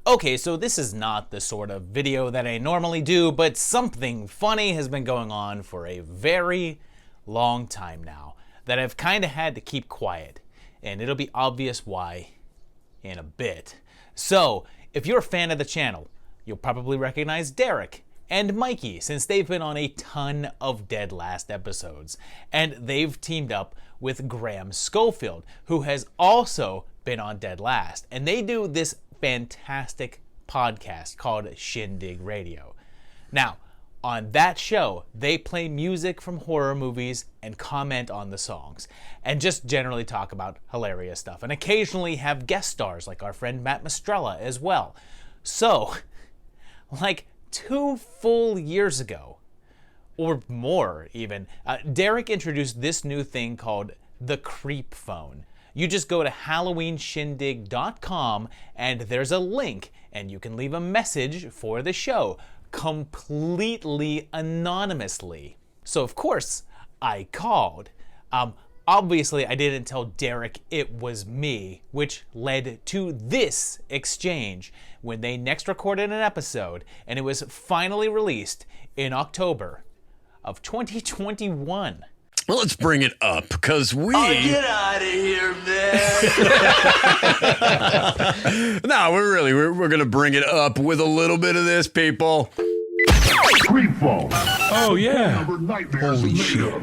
Okay, so this is not the sort of video that I normally do, but something funny has been going on for a very long time now that I've kind of had to keep quiet, and it'll be obvious why in a bit. So, if you're a fan of the channel, you'll probably recognize Derek and Mikey, since they've been on a ton of Dead Last episodes, and they've teamed up with Graham Schofield, who has also been on Dead Last, and they do this fantastic podcast called Shindig Radio. Now, on that show, they play music from horror movies and comment on the songs, and just generally talk about hilarious stuff, and occasionally have guest stars like our friend Matt Mistrella as well. So, like 2 full years ago, or more even, Derek introduced this new thing called the Creep Phone. You just go to HalloweenShindig.com and there's a link and you can leave a message for the show completely anonymously. So of course I called. Obviously I didn't tell Derek it was me, which led to this exchange when they next recorded an episode, and it was finally released in October of 2021. Well, let's bring it up, because we... Oh, get out of here, man. No, we're going to bring it up with a little bit of this, people. Creep phone. Oh, yeah. Holy shit.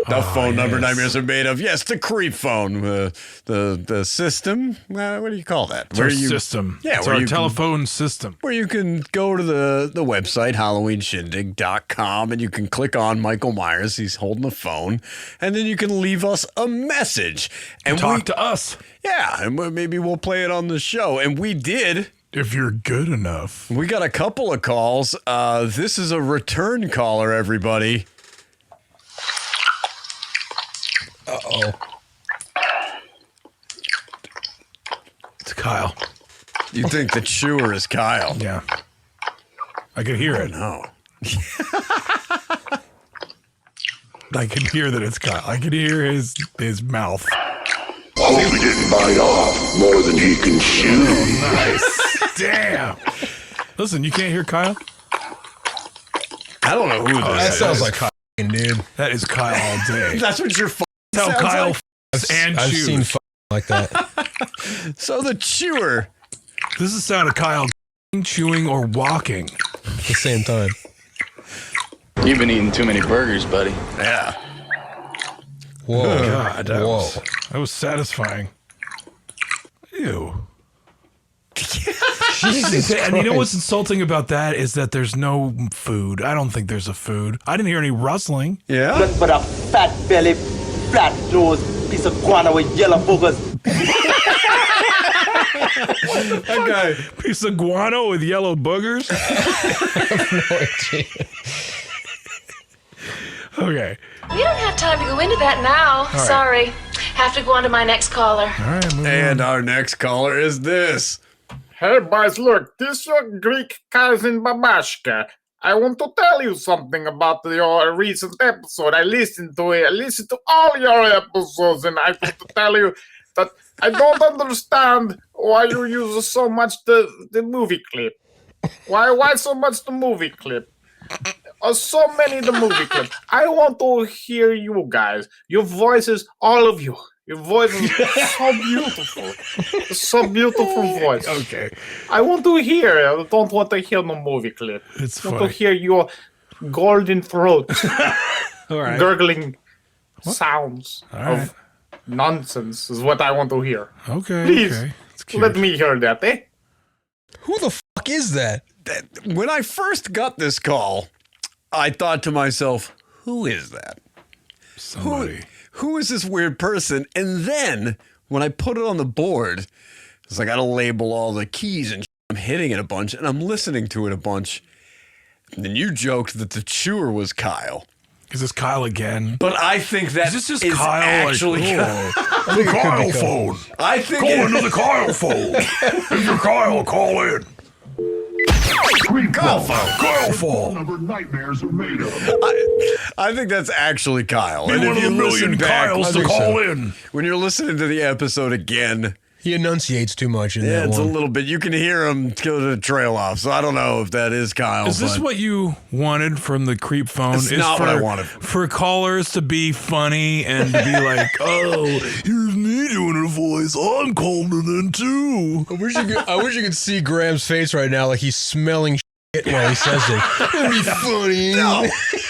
The phone number nightmares are made of. Yes, the creep phone. The system. What do you call that? It's our system. Yeah, it's our telephone system. Where you can go to the website, HalloweenShindig.com, and you can click on Michael Myers. He's holding the phone. And then you can leave us a message. And talk to us. Yeah, and maybe we'll play it on the show. And we did. If you're good enough. We got a couple of calls. This is a return caller, everybody. Uh-oh. It's Kyle. You think the chewer is Kyle? Yeah. I could hear it. No. I can hear that it's Kyle. I can hear his mouth. Hope he didn't bite off more than he can chew. Nice. Damn. Listen, you can't hear Kyle? I don't know who that sounds like Kyle, dude. That is Kyle all day. That's what your Tell Kyle like. and I've chews. seen like that. So the chewer. This is the sound of Kyle chewing or walking At the same time. You've been eating too many burgers, buddy. Yeah. Whoa. God, that was satisfying. Ew. Jesus and you know what's insulting about that is that there's no food. I don't think there's a food. I didn't hear any rustling. Yeah? Nothing but a fat belly, flat nose, piece of guano with yellow boogers. That guy. Piece of guano with yellow boogers? I have no idea. Okay. We don't have time to go into that now. right. Sorry. Have to go on to my next caller. All right, move And on. our next caller is this. Hey boys, look, this is your Greek cousin Babashka. I want to tell you something about your recent episode. I listened to it. I listened to all your episodes, and I want to tell you that I don't understand why you use so much the movie clip. Why so much the movie clip? So many the movie clip. I want to hear you guys. Your voices, all of you. Your voice is so beautiful. So beautiful voice. Okay. I want to hear. I don't want to hear no movie clip. It's I want funny. to hear your golden throat All right. gurgling sounds All right. of nonsense is what I want to hear. Okay. Please, okay. It's cute. let me hear that, eh? Who the fuck is that? When I first got this call, I thought to myself, who is that? Somebody. Who is this weird person? And then when I put it on the board, because I got to label all the keys and I'm hitting it a bunch and I'm listening to it a bunch. And then you joked that the chewer was Kyle. Is this Kyle again? But I think that Is this just is Kyle? actually Like, the Kyle phone. I think Call into the Kyle phone. If you're Kyle, call in. Creep Kyle phone. phone. Kyle phone. Number nightmares are made of. I think that's actually Kyle. Be And one if of the you listen million back, Kyles to call in. when you're listening to the episode again, He enunciates too much in Yeah, that it's one. a little bit. You can hear him go to the trail off. So I don't know if that is Kyle. Is this but what you wanted from the creep phone? It's not what I wanted. For callers to be funny and to be like, oh, here's me doing a voice. I'm colder than too. I wish you could see Graham's face right now, like he's smelling shit while he says it. That'd be funny. No,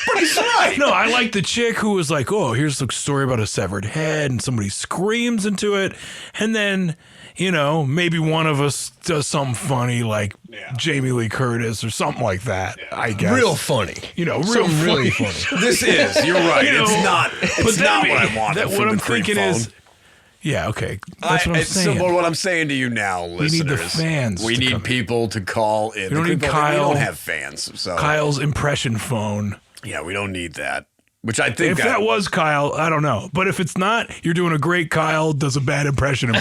but he's right. No, I like the chick who was like, oh, here's the story about a severed head, and somebody screams into it, and then, you know, maybe one of us does something funny like Jamie Lee Curtis or something like that, I guess. Real funny. You know, real Something funny. really funny. This is. You're right. You know, it's not. It's not what I wanted. That, from what the I'm creep thinking phone. is, yeah, okay. That's what I'm saying. So, but what I'm saying to you now, need listeners, the fans we to need come in. people to call in. We don't The need creep phone- Kyle. We don't have fans, so Kyle's impression phone. yeah, we don't need that. Which I think If that was Kyle, I don't know. But if it's not, you're doing a great Kyle does a bad impression.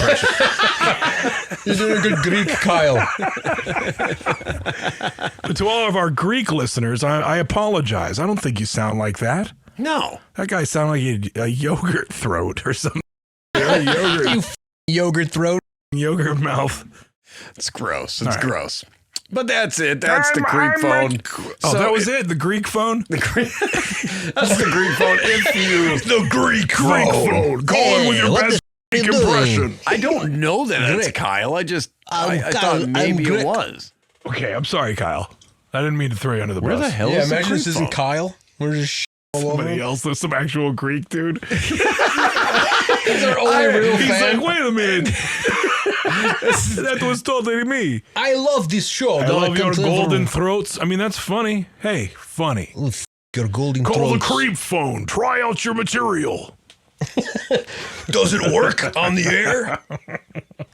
You're doing a good Greek, Kyle. But to all of our Greek listeners, I apologize. I don't think you sound like that. no. That guy sounded like a yogurt throat or something. Yogurt, Yogurt throat. yogurt mouth. It's gross. It's All right. gross. But that's it. That's the creep phone. Oh, So that was it? The Greek phone? That's the Greek phone. If you, The Greek phone. Call in with your what best the Greek f- you doing? impression. I don't know that it's Kyle. I just, I Kyle, thought maybe I'm it Greek. was. Okay, I'm sorry, Kyle. I didn't mean to throw you under the Where bus. the hell Yeah, is the imagine creep this isn't phone? Kyle. We're just all over Somebody him. else, there's some actual Greek dude. He's our only real He's fan. like, wait a minute. That was totally me. I love this show. I Don't love your come to the golden room. throats. I mean, that's funny. Hey, funny. Your golden Call the throats. creep phone. Try out your material. Does it work on the air?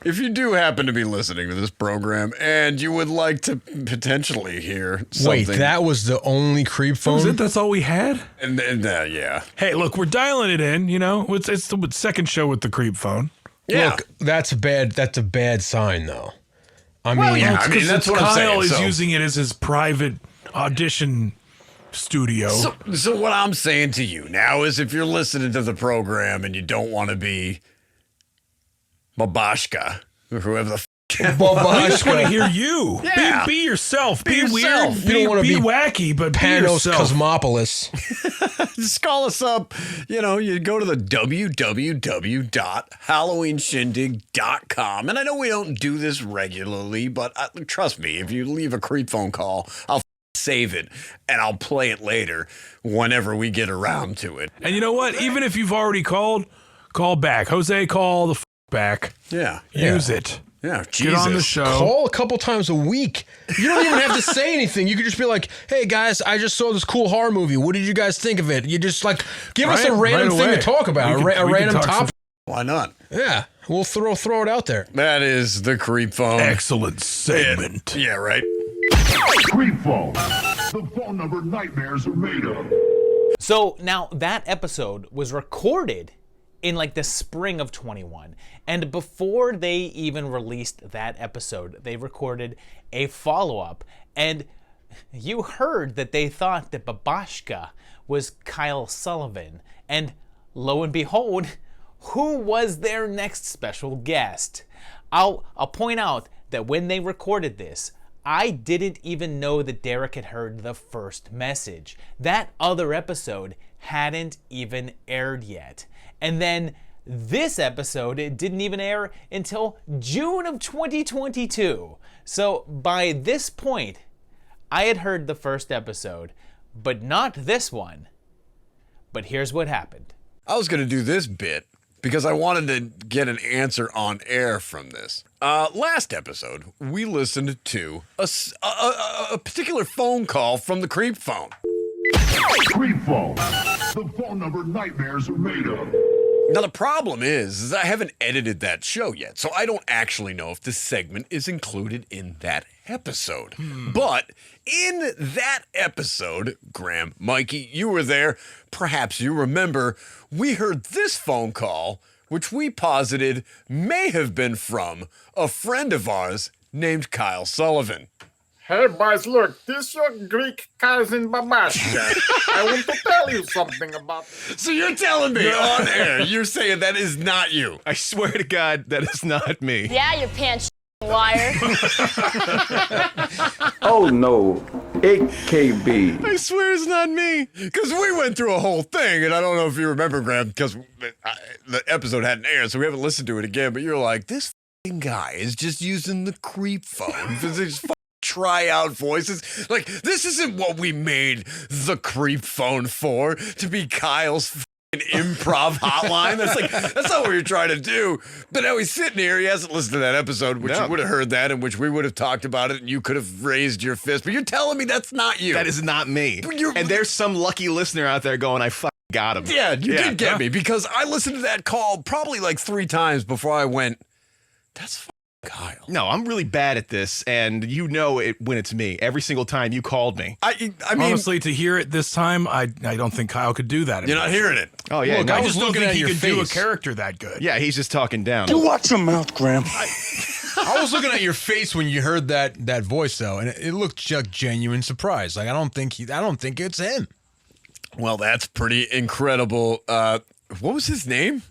If you do happen to be listening to this program and you would like to potentially hear something, Wait, that was the only creep That was phone? it? That's all we had? and yeah, Hey, look, we're dialing it in, you know? It's the second show with the creep phone. yeah. Look, that's a bad sign, though. I Well, mean, yeah. I mean, that's what I'm saying, Kyle is so- using it as his private audition studio. So what I'm saying to you now is, if you're listening to the program and you don't want to be Babashka or whoever the We just want to Babashka, hear you. Yeah. Be yourself. Be, yourself. weird. You don't wanna be be wacky, but be Panos yourself. Cosmopolis. just call us up. You know, you go to the www.halloweenshindig.com. And I know we don't do this regularly, but trust me, if you leave a creep phone call, I'll save it and I'll play it later whenever we get around to it. And you know what? Even if you've already called, call back. Jose, call the back. Yeah. Use it. Yeah. Get Jesus. on the show. Call a couple times a week. You don't even have to say anything. You could just be like, hey, guys, I just saw this cool horror movie. What did you guys think of it? You just like give us a Right- random right thing away. to talk about, We a can random talk some- topic. Why not? Yeah, we'll throw it out there. That is the creep phone. Excellent segment. Yeah, right. Creep phone. The phone number nightmares are made of. So now that episode was recorded in like the spring of 21. And before they even released that episode, they recorded a follow-up. And you heard that they thought that Babashka was Kyle Sullivan. And lo and behold, who was their next special guest? I'll point out that when they recorded this, I didn't even know that Derek had heard the first message. That other episode hadn't even aired yet. And then this episode, it didn't even air until June of 2022. So by this point, I had heard the first episode, but not this one. But here's what happened. I was going to do this bit because I wanted to get an answer on air from this. Last episode, we listened to a particular phone call from the creep phone. Creep phone. The phone number nightmares are made of. Now, the problem is I haven't edited that show yet, so I don't actually know if this segment is included in that episode. But in that episode, Graham, Mikey, you were there. Perhaps you remember, we heard this phone call, which we posited may have been from a friend of ours named Kyle Sullivan. Hey boys, look, this your Greek cousin Babashka. I want to tell you something about. So you're telling me on air, you're saying that is not you? I swear to God, that is not me. Yeah, your pants liar. Oh no, AKB. I swear it's not me. Because we went through a whole thing, and I don't know if you remember, Graham, because the episode hadn't aired, so we haven't listened to it again, but you're like, this guy is just using the creep phone. This tryout voices. Like, this isn't what we made the creep phone for, to be Kyle's improv hotline. That's not what you're trying to do. But now he's sitting here, he hasn't listened to that episode, which you would have heard that, in which we would have talked about it, and you could have raised your fist. But you're telling me that's not you. That is not me. And there's some lucky listener out there going, I fucking got him. Yeah, you did get me, because I listened to that call probably like 3 times before I went, that's Kyle. No, I'm really bad at this, and you know it when it's me. Every single time you called me. I mean, honestly, to hear it this time, I don't think Kyle could do that. You're not hearing it. Oh yeah, Look, no, I just don't think he could do a face. character that good. Yeah, he's just talking down. You watch your mouth, Graham. I was looking at your face when you heard that voice though, and it looked like genuine surprise. Like I don't think it's him. Well, that's pretty incredible. What was his name?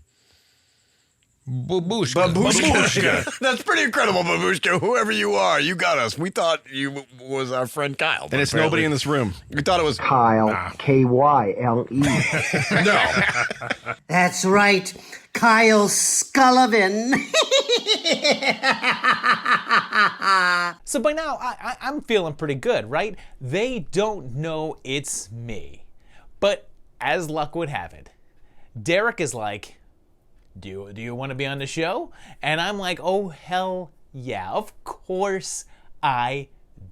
Babushka. That's pretty incredible, Babushka. Whoever you are, you got us. We thought you was our friend Kyle. And it's nobody in this room. We thought it was Kyle, Kyle. No. That's right, Kyle Scullivan. So by now, I'm feeling pretty good, right? They don't know it's me. But as luck would have it, Derek is like, do you want to be on the show? And I'm like, oh, hell yeah, of course I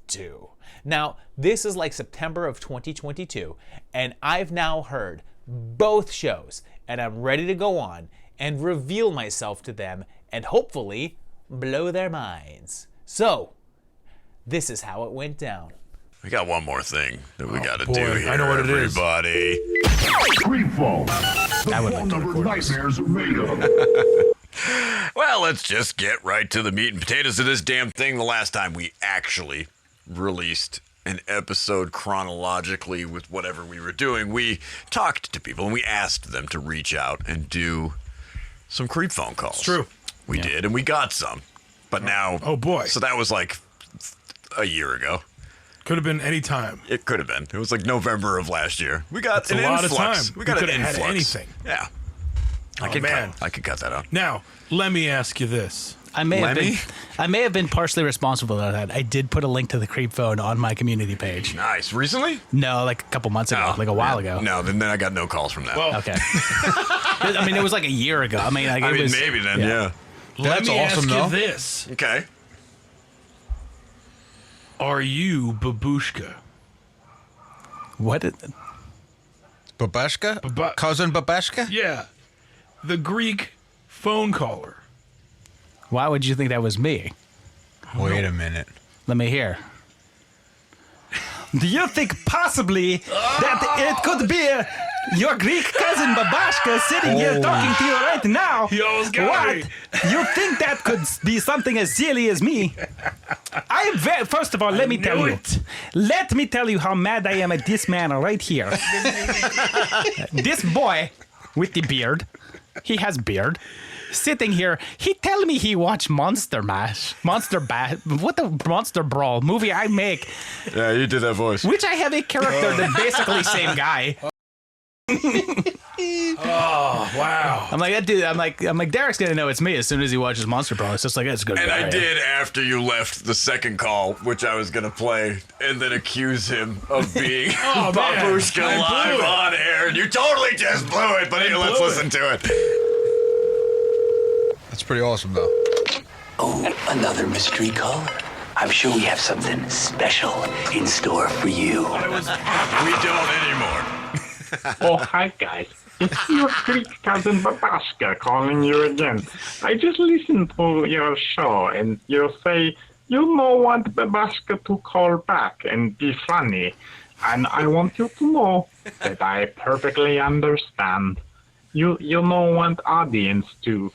do. Now, this is like September of 2022, and I've now heard both shows, and I'm ready to go on and reveal myself to them and hopefully blow their minds. So, this is how it went down. We got one more thing that we got to do here. I know what it is. Everybody. Creepfall. The phone number nightmares are made of. Well, let's just get right to the meat and potatoes of this damn thing. The last time we actually released an episode chronologically with whatever we were doing, we talked to people and we asked them to reach out and do some creep phone calls. It's true. We did, and we got some. But now... Oh, boy. So that was like a year ago. Could have been any time. It could have been. It was like November of last year. We got That's an a lot influx. of time. We got could an have influx. had anything. Yeah. I could cut that out. Now, let me ask you this. I may have been partially responsible for that. I did put a link to the creep phone on my community page. Nice. Recently? No, like a couple months ago, like a while ago. No, then I got no calls from that. Well, Okay. I mean, it was like a year ago. I mean, like, it was, maybe then, yeah. Let me awesome, ask though. you this. Okay. Are you Babushka? What? Babashka? Cousin Babashka? Yeah. The Greek phone caller. Why would you think that was me? Wait a minute. Let me hear. Do you think possibly that it could be your Greek cousin Babashka sitting here talking to you right now? He almost got me. You think that could be something as silly as me? I am very. First of all, let me tell you. Let me tell you how mad I am at this man right here. This boy with the beard. He has beard. Sitting here, he tell me he watched Monster Brawl movie I make. Yeah, you did that voice. Which I have a character that basically same guy. Oh, wow. I'm like, that dude, I'm like, Derek's gonna know it's me as soon as he watches Monster Brawl. It's just like, it's good. And I did after you left the second call, which I was going to play, and then accuse him of being Babushka live on air. And you totally just blew it, but here, let's listen to it. That's pretty awesome, though. Oh, another mystery caller? I'm sure we have something special in store for you. We don't anymore. Oh, hi, guys. It's your Greek cousin Babashka calling you again. I just listened to your show, and you say you don't want Babashka to call back and be funny. And I want you to know that I perfectly understand. You don't want audience to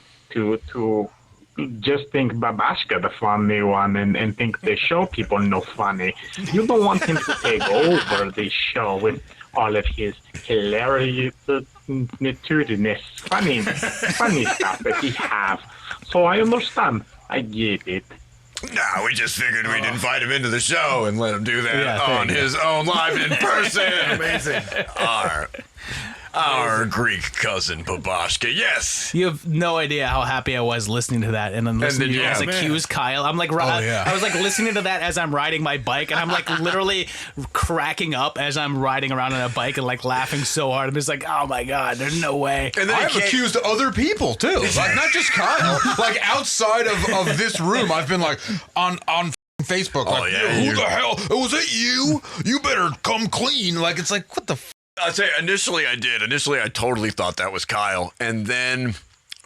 just think Babashka the funny one and think the show people no funny. You don't want him to take over the show with all of his hilarious, funny stuff that he have. So I understand. I get it. Nah, we just figured we'd invite him into the show and let him do that on his own live in person. Amazing. Our Greek cousin Babashka, yes. You have no idea how happy I was listening to that, and then listening to you guys accuse Kyle. I'm like, I was like listening to that as I'm riding my bike, and I'm like literally cracking up as I'm riding around on a bike and like laughing so hard. I'm just like, oh my god, there's no way. And then I've accused other people too, like not just Kyle. Like outside of this room, I've been like on Facebook, like, who the hell? Was it you? You better come clean. Like it's like, what the. I'd say initially I did. Initially I totally thought that was Kyle. And then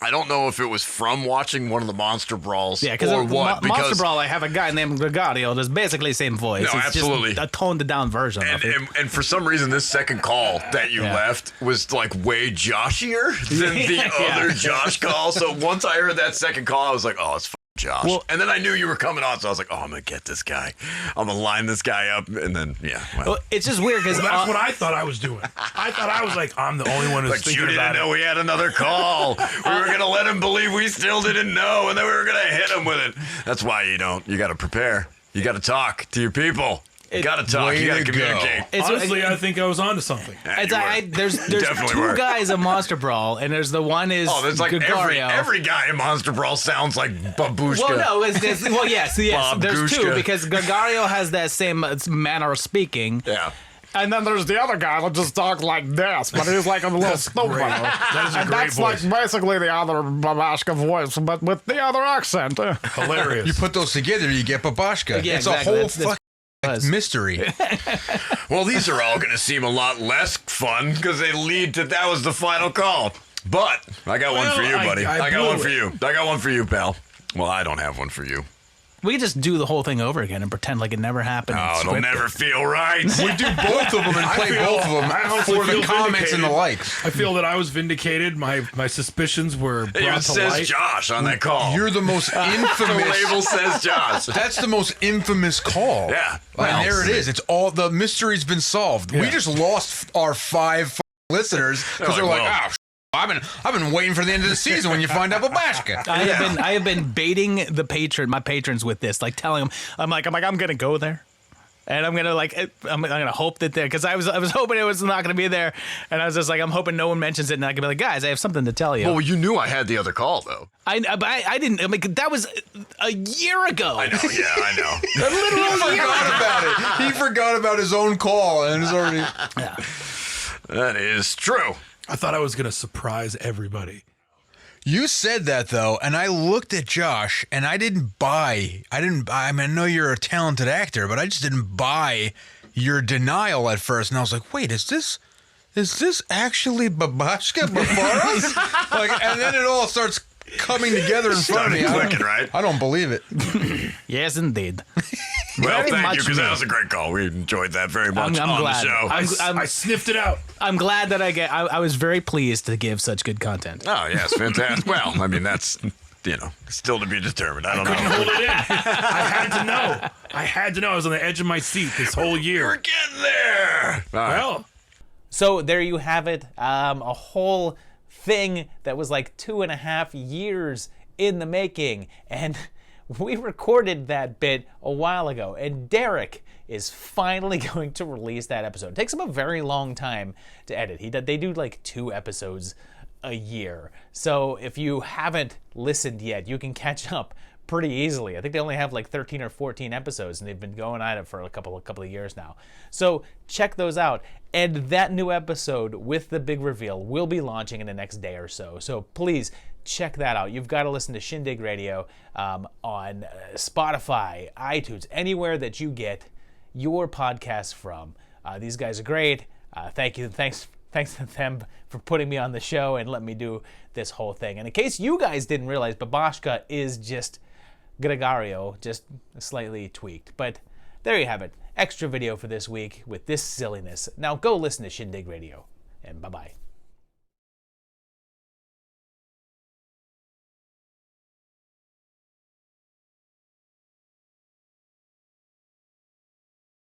I don't know if it was from watching one of the Monster Brawls or what. Monster Brawl, I have a guy named Gregario that's basically the same voice. No, it's absolutely. Just a toned down version of it. And for some reason, this second call that you left was like way Joshier than the other Josh call. So once I heard that second call, I was like, oh, it's Josh. Well, and then I knew you were coming on, so I was like, oh, I'm going to get this guy. I'm going to line this guy up. And then, well it's just weird because that's what I thought I was doing. I thought I was like, I'm the only one who's thinking about it. You didn't know we had another call. We were going to let him believe we still didn't know, and then we were going to hit him with it. That's why you got to prepare. You got to talk to your people. You got to talk. You got to communicate. Honestly, I think I was onto something. There's two guys in Monster Brawl, and there's the one is there's like every guy in Monster Brawl sounds like Babushka. Well, no, yes. There's two because Gregario has that same manner of speaking. Yeah. And then there's the other guy that just talks like this, but he's like a little stupid. That's like basically the other Babashka voice, but with the other accent. Hilarious. You put those together, you get Babashka. Yeah, it's exactly. a whole fucking mystery. Well, these are all going to seem a lot less fun because they lead to that was the final call. But I got one for you, buddy. I got one for you. I got one for you, pal. Well, I don't have one for you. We could just do the whole thing over again and pretend like it never happened. Oh, it'll never feel right. We do both of them and play both of them for the comments and the likes. I feel that I was vindicated. My suspicions were brought to light. It says Josh on that call. You're the most infamous. The label says Josh. That's the most infamous call. Yeah. And there it is. It's all the mystery's been solved. Yeah. We just lost our 5 listeners because they're like, I've been waiting for the end of the season when you find out Babashka. I have been baiting my patrons with this, like telling them, I'm gonna go there, and I'm gonna hope that because I was hoping it was not gonna be there, and I was just like, I'm hoping no one mentions it, and I can be like, guys, I have something to tell you. Well, you knew I had the other call though. I didn't. I mean, that was a year ago. I know. Yeah, I know. He forgot about it. He forgot about his own call, and it's already. Yeah. That is true. I thought I was going to surprise everybody. You said that, though, and I looked at Josh, and I didn't buy. I mean, I know you're a talented actor, but I just didn't buy your denial at first. And I was like, wait, is this actually Babashka before us? And then it all starts coming together in front of me. Clicking, right? I don't believe it. Yes, indeed. Well, thank you, because that was a great call. We enjoyed that very much I'm on glad. the show. I sniffed it out. I'm glad that I was very pleased to give such good content. Oh, yes, fantastic. Well, I mean, that's, still to be determined. I don't know. Couldn't hold it in. I had to know. I was on the edge of my seat this whole year. We're getting there. Well. So there you have it. A whole thing that was like 2.5 years in the making. And we recorded that bit a while ago, and Derek is finally going to release that episode. It takes him a very long time to edit. They do like 2 episodes a year. So if you haven't listened yet, you can catch up pretty easily. I think they only have like 13 or 14 episodes, and they've been going at it for a couple of years now. So check those out. And that new episode with the big reveal will be launching in the next day or so. So please check that out. You've got to listen to Shindig Radio on Spotify, iTunes, anywhere that you get your podcasts from. These guys are great. Thank you. Thanks to them for putting me on the show and letting me do this whole thing. And in case you guys didn't realize, Babashka is just Gregario, just slightly tweaked. But there you have it. Extra video for this week with this silliness. Now go listen to Shindig Radio, and bye-bye.